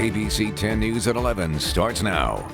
ABC 10 News at 11 starts now.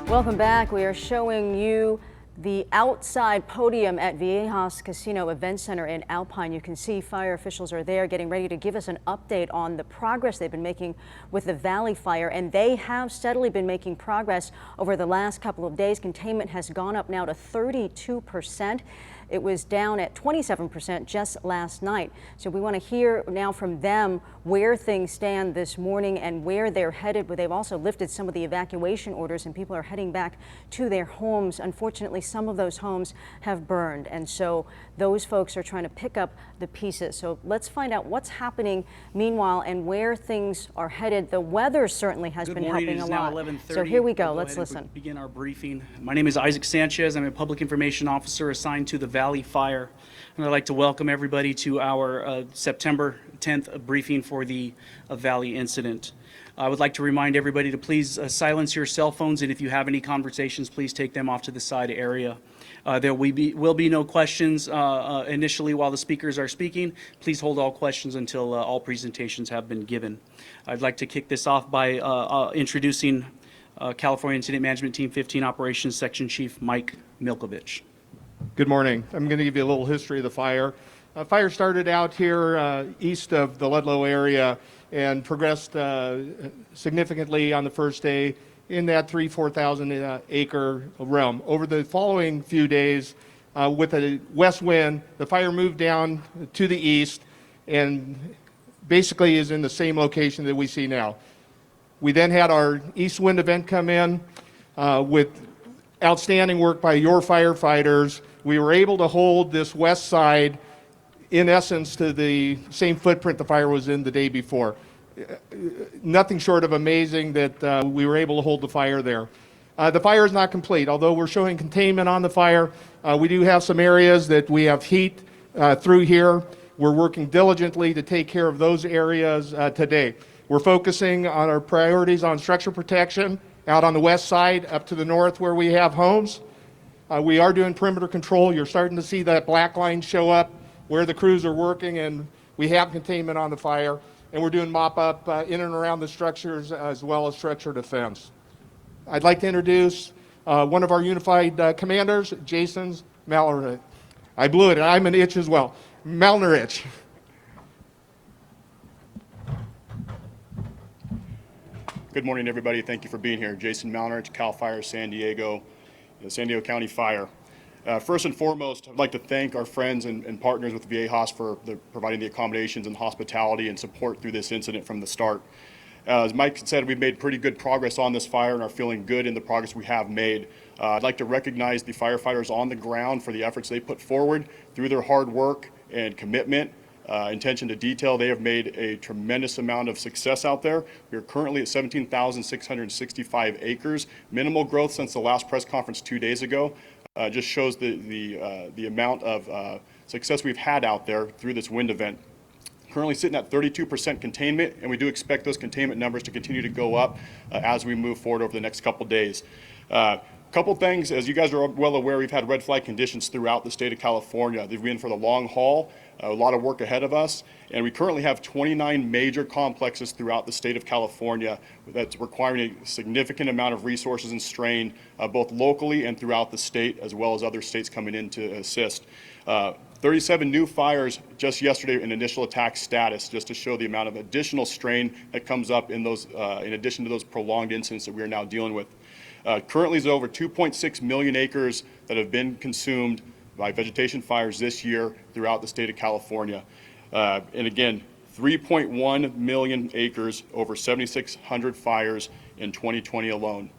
Welcome back. We are showing you the outside podium at Viejas Casino Event Center in Alpine. You can see fire officials are there getting ready to give us an update on the progress they've been making with the Valley Fire, and they have steadily been making progress over the last couple of days. Containment has gone up now to 32%. It was down at 27% just last night. So we want to hear now from them where things stand this morning and where they're headed. But they've also lifted some of the evacuation orders and people are heading back to their homes. Unfortunately, some of those homes have burned, and so those folks are trying to pick up the pieces. So let's find out what's happening meanwhile and where things are headed. The weather certainly has been helping a lot. So here we go. Let's listen. Begin our briefing. My name is Isaac Sanchez. I'm a public information officer assigned to the Valley Fire, and I'd like to welcome everybody to our September 10th briefing for the Valley incident. I would like to remind everybody to please silence your cell phones, and if you have any conversations, please take them off to the side area. There will be no questions initially while the speakers are speaking. Please hold all questions until all presentations have been given. I'd like to kick this off by introducing California Incident Management Team 15 Operations Section Chief Mike Milkovich. Good morning. I'm going to give you a little history of the fire. Fire started out here east of the Ludlow area and progressed significantly on the first day in that 4,000 acre realm. Over the following few days, with a west wind, the fire moved down to the east and basically is in the same location that we see now. We then had our east wind event come in with outstanding work by your firefighters. We were able to hold this west side in essence to the same footprint the fire was in the day before. Nothing short of amazing that we were able to hold the fire there. The fire is not complete. Although we're showing containment on the fire, we do have some areas that we have heat through here. We're working diligently to take care of those areas today. We're focusing on our priorities on structure protection out on the west side up to the north where we have homes. We are doing perimeter control. You're starting to see that black line show up where the crews are working, and we have containment on the fire. And we're doing mop up in and around the structures as well as structure defense. I'd like to introduce one of our unified commanders, Jason Malnerich. I blew it, I'm an itch as well. Malnerich. Good morning, everybody. Thank you for being here. Jason Malnerich, CAL FIRE San Diego, San Diego County Fire. First and foremost, I'd like to thank our friends and partners with Viejas for providing the accommodations and hospitality and support through this incident from the start. As Mike said, we've made pretty good progress on this fire and are feeling good in the progress we have made. I'd like to recognize the firefighters on the ground for the efforts they put forward through their hard work and commitment. Attention to detail. They have made a tremendous amount of success out there. We are currently at 17,665 acres. Minimal growth since the last press conference 2 days ago. Just shows the amount of success we've had out there through this wind event. Currently sitting at 32% containment, and we do expect those containment numbers to continue to go up as we move forward over the next couple days. Couple things, as you guys are well aware, we've had red flag conditions throughout the state of California. They've been for the long haul, a lot of work ahead of us, and we currently have 29 major complexes throughout the state of California that's requiring a significant amount of resources and strain, both locally and throughout the state, as well as other states coming in to assist. 37 new fires just yesterday in initial attack status, just to show the amount of additional strain that comes up in those, in addition to those prolonged incidents that we are now dealing with. Currently, there's over 2.6 million acres that have been consumed by vegetation fires this year throughout the state of California. And again, 3.1 million acres, over 7,600 fires in 2020 alone.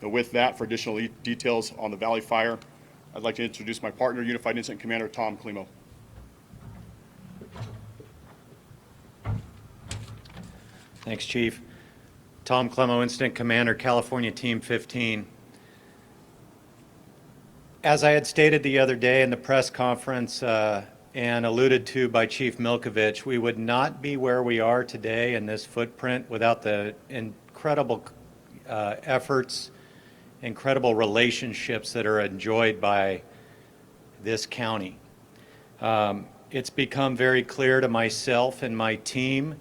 And with that, for additional details on the Valley Fire, I'd like to introduce my partner, Unified Incident Commander Tom Klimo. Thanks, Chief. Tom Klimo, Incident Commander, California Team 15. As I had stated the other day in the press conference and alluded to by Chief Milkovich, we would not be where we are today in this footprint without the incredible efforts, incredible relationships that are enjoyed by this county. It's become very clear to myself and my team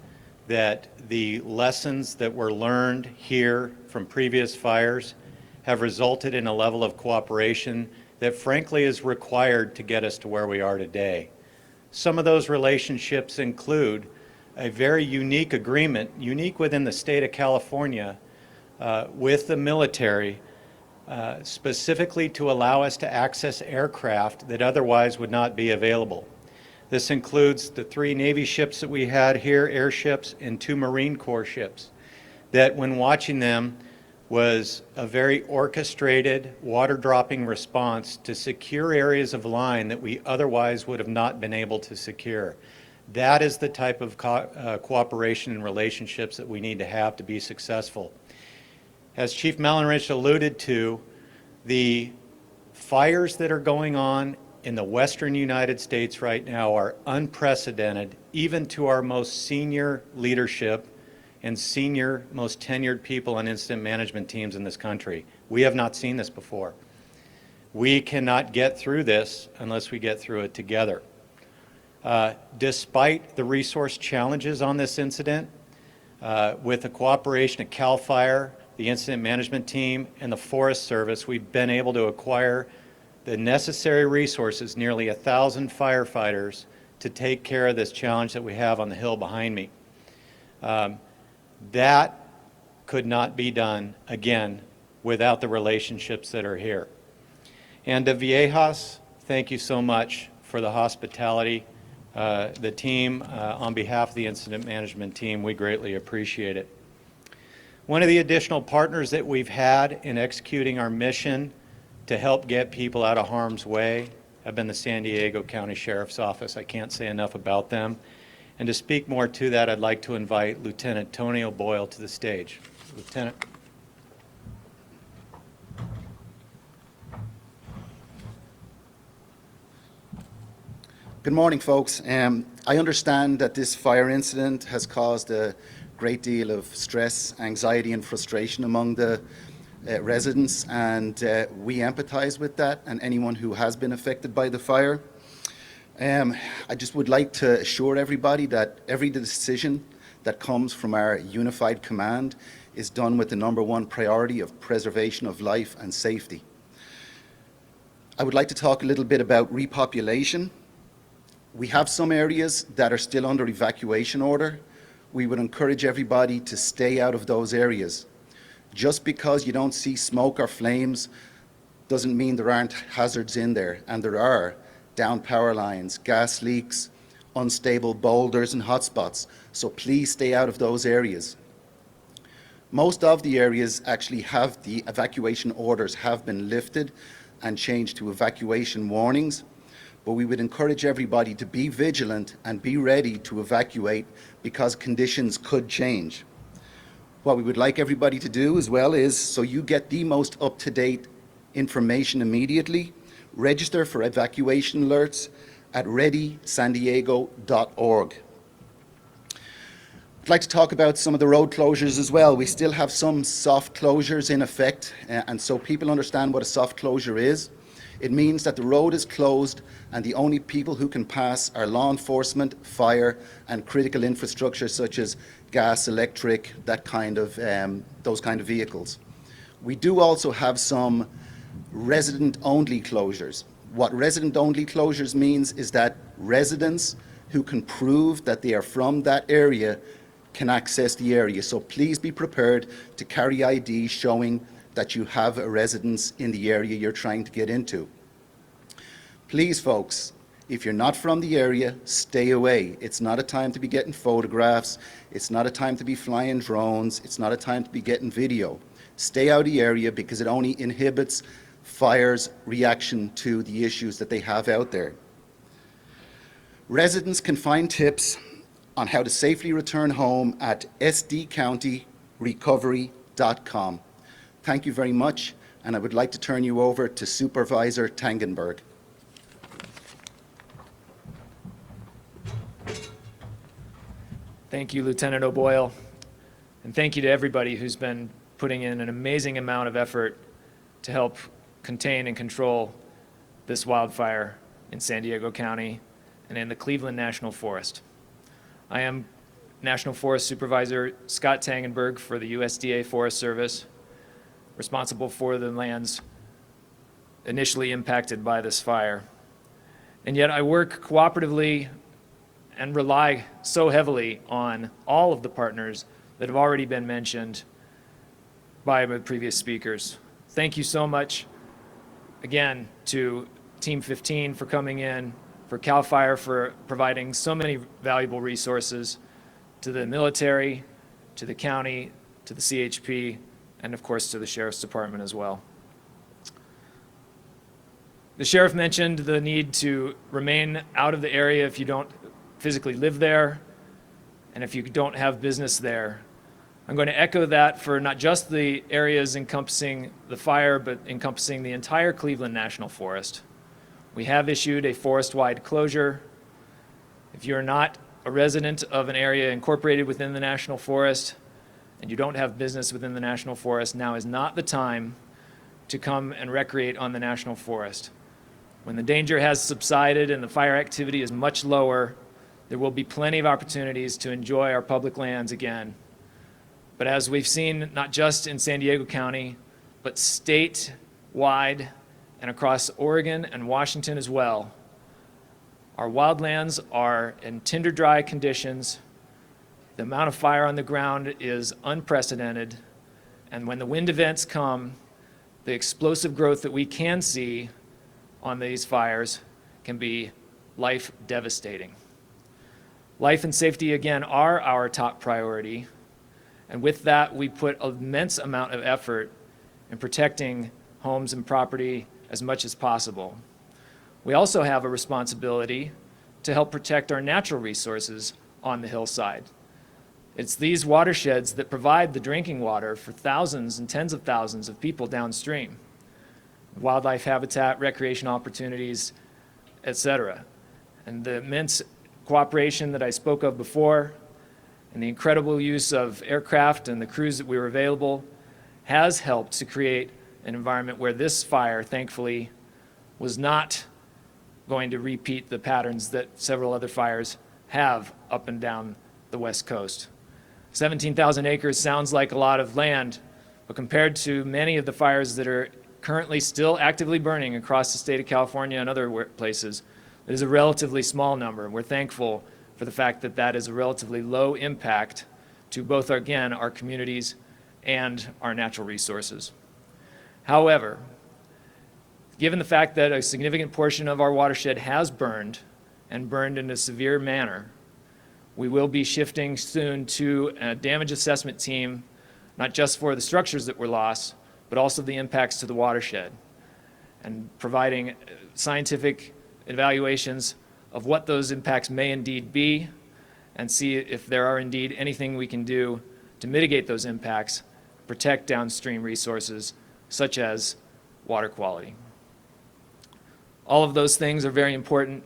that the lessons that were learned here from previous fires have resulted in a level of cooperation that frankly is required to get us to where we are today. Some of those relationships include a very unique agreement, unique within the state of California, with the military, specifically to allow us to access aircraft that otherwise would not be available. This includes the 3 Navy ships that we had here, airships, and 2 Marine Corps ships, that when watching them was a very orchestrated, water-dropping response to secure areas of line that we otherwise would have not been able to secure. That is the type of cooperation and relationships that we need to have to be successful. As Chief Mallenrich alluded to, the fires that are going on in the western United States right now are unprecedented, even to our most senior leadership and senior, most tenured people on incident management teams in this country. We have not seen this before. We cannot get through this unless we get through it together. Despite the resource challenges on this incident, with the cooperation of CAL FIRE, the incident management team, and the Forest Service, we've been able to acquire the necessary resources, nearly 1,000 firefighters, to take care of this challenge that we have on the hill behind me. That could not be done, again, without the relationships that are here. And to Viejas, thank you so much for the hospitality. The team, on behalf of the incident management team, we greatly appreciate it. One of the additional partners that we've had in executing our mission to help get people out of harm's way have been the San Diego County Sheriff's Office. I can't say enough about them. And to speak more to that, I'd like to invite Lieutenant Tony O'Boyle to the stage. Lieutenant. Good morning, folks. I understand that this fire incident has caused a great deal of stress, anxiety, and frustration among the residents, and we empathize with that and anyone who has been affected by the fire. I just would like to assure everybody that every decision that comes from our unified command is done with the #1 priority of preservation of life and safety. I would like to talk a little bit about repopulation. We have some areas that are still under evacuation order. We would encourage everybody to stay out of those areas. Just because you don't see smoke or flames doesn't mean there aren't hazards in there, and there are. Down power lines, gas leaks, unstable boulders and hotspots. So please stay out of those areas. Most of the areas actually have the evacuation orders have been lifted and changed to evacuation warnings, but we would encourage everybody to be vigilant and be ready to evacuate because conditions could change. What we would like everybody to do as well is, so you get the most up-to-date information immediately, register for evacuation alerts at readysandiego.org. I'd like to talk about some of the road closures as well. We still have some soft closures in effect, and so people understand what a soft closure is. It means that the road is closed and the only people who can pass are law enforcement, fire, and critical infrastructure such as gas, electric, those kind of vehicles. We do also have some resident-only closures. What resident-only closures means is that residents who can prove that they are from that area can access the area. So please be prepared to carry ID showing that you have a residence in the area you're trying to get into. Please, folks, if you're not from the area, stay away. It's not a time to be getting photographs. It's not a time to be flying drones. It's not a time to be getting video. Stay out of the area because it only inhibits fire's reaction to the issues that they have out there. Residents can find tips on how to safely return home at sdcountyrecovery.com. Thank you very much, and I would like to turn you over to Supervisor Tangenberg. Thank you, Lieutenant O'Boyle, and thank you to everybody who's been putting in an amazing amount of effort to help contain and control this wildfire in San Diego County and in the Cleveland National Forest. I am National Forest Supervisor Scott Tangenberg for the USDA Forest Service, responsible for the lands initially impacted by this fire. And yet I work cooperatively and rely so heavily on all of the partners that have already been mentioned by the previous speakers. Thank you so much again to Team 15 for coming in, for CAL FIRE for providing so many valuable resources, to the military, to the county, to the CHP, and of course to the Sheriff's Department as well. The Sheriff mentioned the need to remain out of the area if you don't physically live there and if you don't have business there. I'm going to echo that for not just the areas encompassing the fire, but encompassing the entire Cleveland National Forest. We have issued a forest-wide closure. If you're not a resident of an area incorporated within the National Forest and you don't have business within the National Forest, now is not the time to come and recreate on the National Forest. When the danger has subsided and the fire activity is much lower, there will be plenty of opportunities to enjoy our public lands again. But as we've seen, not just in San Diego County, but statewide and across Oregon and Washington as well, our wildlands are in tinder dry conditions. The amount of fire on the ground is unprecedented. And when the wind events come, the explosive growth that we can see on these fires can be life devastating. Life and safety, again, are our top priority. And with that, we put an immense amount of effort in protecting homes and property as much as possible. We also have a responsibility to help protect our natural resources on the hillside. It's these watersheds that provide the drinking water for thousands and tens of thousands of people downstream. Wildlife habitat, recreation opportunities, etc. And the immense cooperation that I spoke of before and the incredible use of aircraft and the crews that we were available has helped to create an environment where this fire, thankfully, was not going to repeat the patterns that several other fires have up and down the West Coast. 17,000 acres sounds like a lot of land, but compared to many of the fires that are currently still actively burning across the state of California and other places, it is a relatively small number. We're thankful for the fact that that is a relatively low impact to both, again, our communities and our natural resources. However, given the fact that a significant portion of our watershed has burned and burned in a severe manner, we will be shifting soon to a damage assessment team, not just for the structures that were lost, but also the impacts to the watershed, and providing scientific evaluations of what those impacts may indeed be, and see if there are indeed anything we can do to mitigate those impacts, protect downstream resources, such as water quality. All of those things are very important.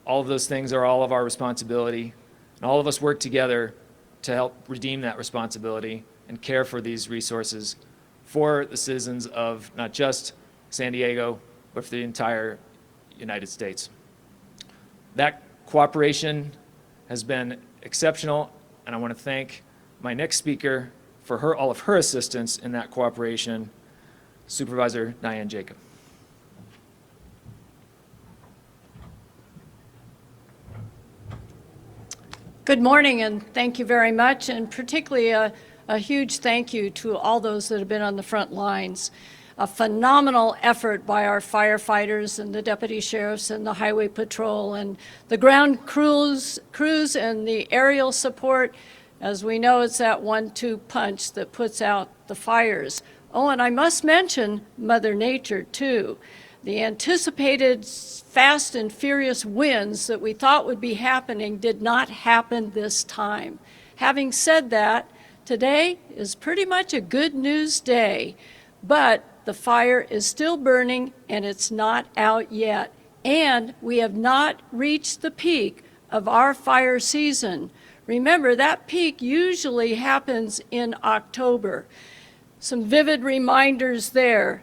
All of those things are all of our responsibility, and all of us work together to help redeem that responsibility and care for these resources for the citizens of not just San Diego, but for the entire United States. That cooperation has been exceptional, and I want to thank my next speaker for all of her assistance in that cooperation, Supervisor Diane Jacob. Good morning, and thank you very much, and particularly a huge thank you to all those that have been on the front lines. A phenomenal effort by our firefighters and the deputy sheriffs and the highway patrol and the ground crews and the aerial support. As we know, it's that 1-2 punch that puts out the fires. Oh, and I must mention Mother Nature, too. The anticipated fast and furious winds that we thought would be happening did not happen this time. Having said that, today is pretty much a good news day, but the fire is still burning and it's not out yet. And we have not reached the peak of our fire season. Remember, that peak usually happens in October. Some vivid reminders there.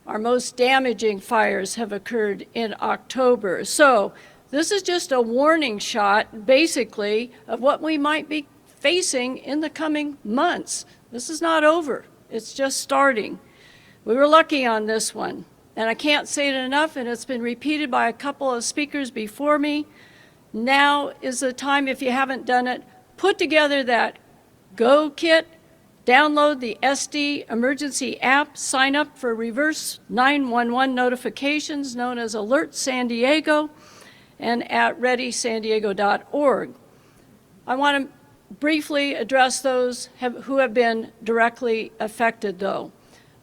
Our most damaging fires have occurred in October. So This is just a warning shot, basically, of what we might be facing in the coming months. This is not over. It's just starting. We were lucky on this one, and I can't say it enough, and it's been repeated by a couple of speakers before me. Now is the time, if you haven't done it, put together that Go kit, download the SD emergency app, sign up for reverse 911 notifications known as Alert San Diego, and at readysandiego.org. I want to briefly address those who have been directly affected, though.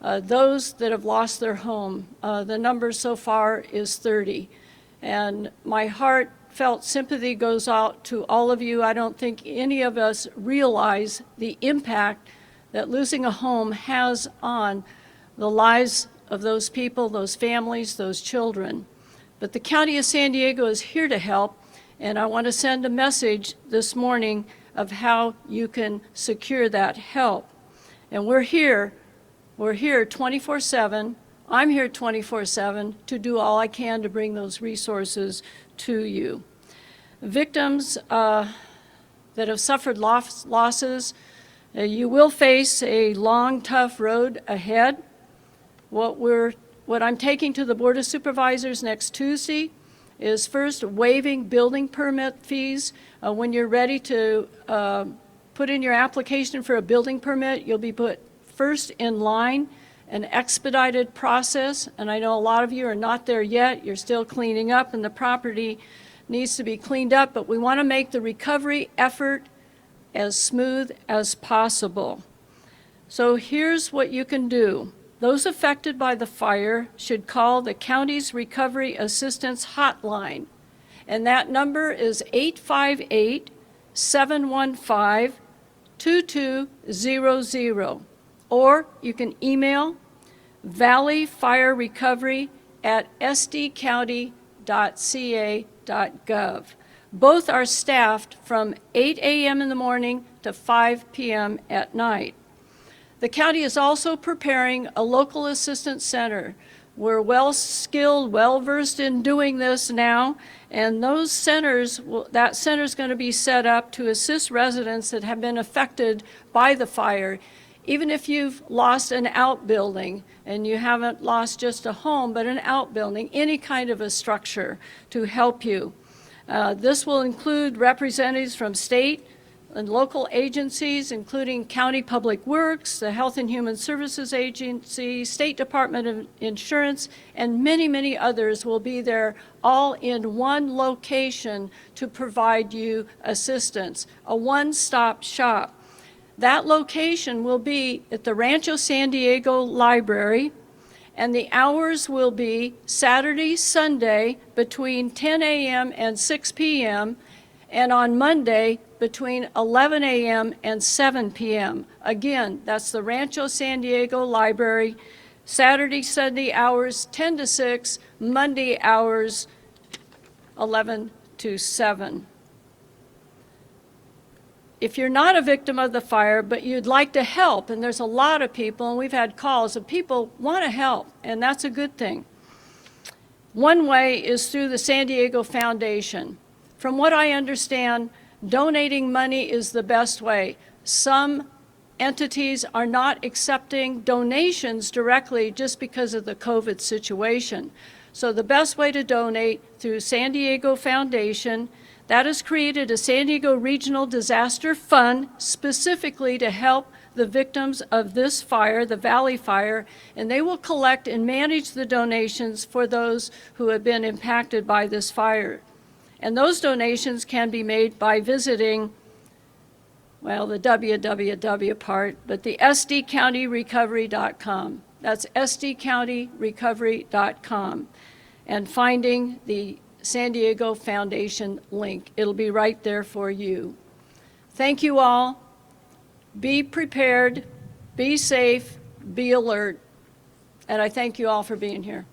Those that have lost their home, the number so far is 30. And my heartfelt sympathy goes out to all of you. I don't think any of us realize the impact that losing a home has on the lives of those people, those families, those children. But the County of San Diego is here to help, and I want to send a message this morning of how you can secure that help. And we're here 24/7. I'm here 24/7 to do all I can to bring those resources to you. Victims that have suffered losses, you will face a long, tough road ahead. What I'm taking to the Board of Supervisors next Tuesday is first waiving building permit fees. When you're ready to put in your application for a building permit, you'll be put first in line, an expedited process, and I know a lot of you are not there yet. You're still cleaning up, and the property needs to be cleaned up, but we want to make the recovery effort as smooth as possible. So here's what you can do. Those affected by the fire should call the county's Recovery Assistance Hotline, and that number is 858-715-2200. Or you can email valleyfirerecovery@sdcounty.ca.gov. Both are staffed from 8 a.m. in the morning to 5 p.m. at night. The county is also preparing a local assistance center. We're well-skilled, well-versed in doing this now, and those centers, that center is going to be set up to assist residents that have been affected by the fire. Even if you've lost an outbuilding and you haven't lost just a home, but an outbuilding, any kind of a structure to help you. This will include representatives from state and local agencies, including County Public Works, the Health and Human Services Agency, State Department of Insurance, and many, many others will be there all in one location to provide you assistance, a one-stop shop. That location will be at the Rancho San Diego Library, and the hours will be Saturday, Sunday between 10 a.m. and 6 p.m., and on Monday between 11 a.m. and 7 p.m. Again, that's the Rancho San Diego Library, Saturday, Sunday hours 10 to 6, Monday hours 11 to 7. If you're not a victim of the fire, but you'd like to help, and there's a lot of people, and we've had calls of people want to help, and that's a good thing. One way is through the San Diego Foundation. From what I understand, donating money is the best way. Some entities are not accepting donations directly just because of the COVID situation. So the best way to donate through San Diego Foundation. That has created a San Diego Regional Disaster Fund specifically to help the victims of this fire, the Valley Fire, and they will collect and manage the donations for those who have been impacted by this fire. And those donations can be made by visiting, well, the www part, but the sdcountyrecovery.com. That's sdcountyrecovery.com, and finding the San Diego Foundation link. It'll be right there for you. Thank you all. Be prepared, be safe, be alert, and I thank you all for being here.